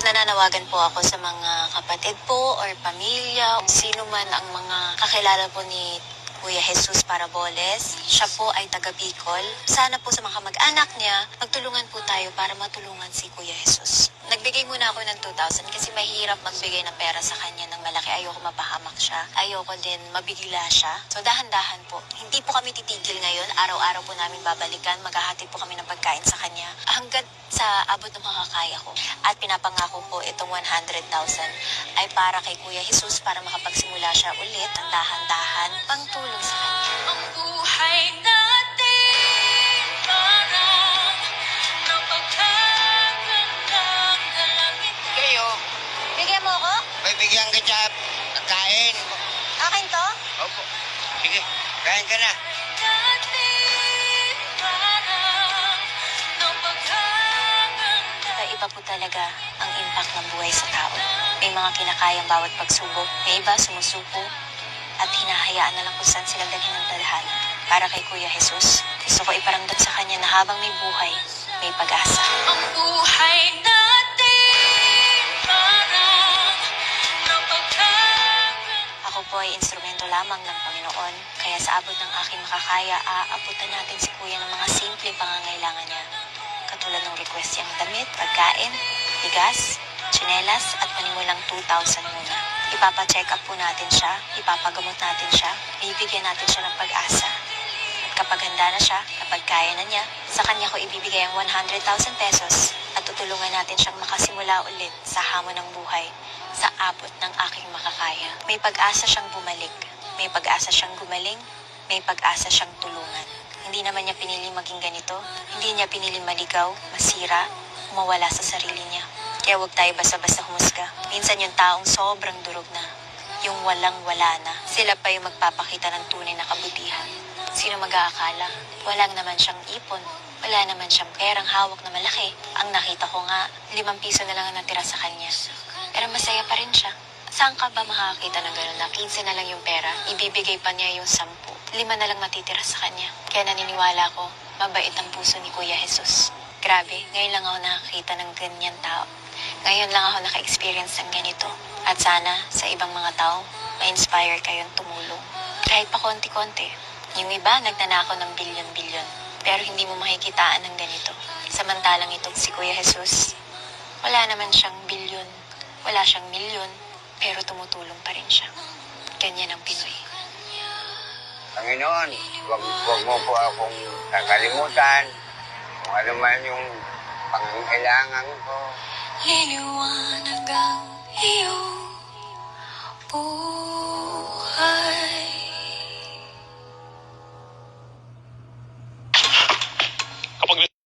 Nananawagan po ako sa mga kapatid po or pamilya, sino man ang mga kakilala po ni Kuya Jesus Paraboles. Siya po ay taga Bicol. Sana po sa mga kamag-anak niya, magtulungan po tayo para matulungan si Kuya Jesus. Nagbigay muna ako ng 2,000 kasi mahirap magbigay ng pera sa kanya ng malaki. Ayoko mapahamak siya. Ayoko din mabigla siya. So dahan-dahan po. Hindi po kami titigil ngayon. Araw-araw po namin babalikan. Maghahatid po kami ng pagkain sa kanya. Hanggat sa abot ng makakaya ko. At pinapangako po itong 100,000 ay para kay Kuya Jesus para makapagsimula siya ulit ng dahan-dahan pangtulong sa kanya. Ang buhay natin parang napagkagandang dalangin. Kayo, Bigyan mo ako? bibigyan ka sa kain. Akin to? Opo. Sige, kain ka na. Natin parang napagkagandang. Iba po talaga ang impact ng buhay sa tao. May mga kinakayang bawat pagsubok, may iba sumusuko, at hinahayaan na lang kung saan sila dalhin ng tadhana. Para kay Kuya Jesus, gusto ko iparamdam sa kanya na habang may buhay, may pag-asa. Ang buhay natin parang napagkagandang. Ako po ay instrumento lamang ng Panginoon, kaya sa abot ng aking makakaya, aabutan natin si Kuya ng mga simpleng pangangailangan niya. Katulad ng request niyang damit, pagkain, bigas, tsinelas, at panimulang 2,000 muna. Ipapacheck up po natin siya, ipapagamot natin siya, bibigyan natin siya ng pag-asa. At kapag handa na siya, kapag kaya na niya, sa kanya ko ibibigay ang 100,000 pesos at tutulungan natin siyang makasimula ulit sa hamon ng buhay sa abot ng aking makakaya. May pag-asa siyang bumalik, may pag-asa siyang gumaling, may pag-asa siyang tulungan. Hindi naman niya pinili maging ganito, hindi niya pinili maligaw, masira, mawala sa sarili niya. Kaya huwag tayo basta-basta humusga. Minsan yung taong sobrang durog na, yung walang-wala na, sila pa yung magpapakita ng tunay na kabutihan. Sino mag-aakala? Walang naman siyang ipon. Wala naman siyang perang hawak na malaki. Ang nakita ko nga, 5 piso na lang ang natira sa kanya. Pero masaya pa rin siya. Saan ka ba makakita ng gano'n na 15 na lang yung pera, ibibigay pa niya yung 10. 5 na lang matitira sa kanya. Kaya naniniwala ko, mabait ang puso ni Kuya Jesus. Grabe, ngayon lang ako nakakita ng ganyan tao. Ngayon lang ako naka-experience ng ganito. At sana, sa ibang mga tao, ma-inspire kayong tumulong. Kahit pa konti-konti. Yung iba, nagnanakaw ng bilyon-bilyon. Pero hindi mo makikitaan ng ganito. Samantalang itong si Kuya Jesus, wala naman siyang bilyon, wala siyang milyon, pero tumutulong pa rin siya. Ganyan ang Pinoy. Panginoon, wag mo po akong kakalimutan kung ano man yung pangangailangan ko. Liliwanag ang iyong buhay.